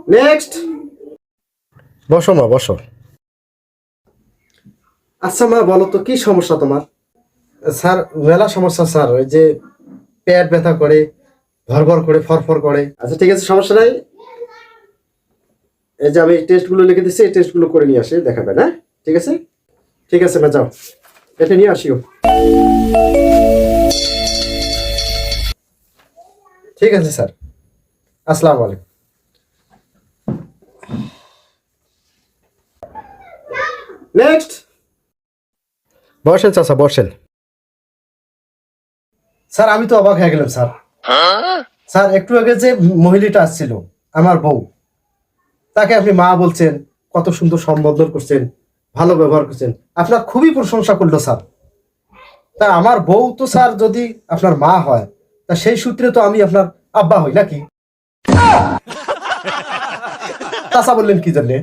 Next. বসো মা, বসো। আচ্ছা মা, বলো তো কি সমস্যা তোমার? স্যার, মেলা সমস্যা স্যার। ওই যে পেট ব্যথা করে, ভরভর করে, ফরফর করে। আচ্ছা ঠিক আছে, সমস্যা নাই। এই যে আমি টেস্টগুলো লিখে দিচ্ছি, এই টেস্টগুলো করে নিয়ে আসি, দেখাবেন। হ্যাঁ, ঠিক আছে। ঠিক আছে মা, যাও এটা নিয়ে আসিও। ঠিক আছে স্যার, আসসালামু আলাইকুম। নেক্সট। বসেন চাচা, বসেন। স্যার, আমি তো অবাক হয়ে গেলাম স্যার। স্যার, একটু আগে যে মহিলাটা আসছিল, আমার বউ, তাকে আপনি মা বলছেন, কত সুন্দর সম্বোধন করছেন, ভালো ব্যবহার করছেন, আপনার খুবই প্রশংসা করলো স্যার। তা আমার বউ তো স্যার যদি আপনার মা হয়, তা সেই সূত্রে তো আমি আপনার আব্বা হই নাকি? চাচা বললেন কি জন্যে?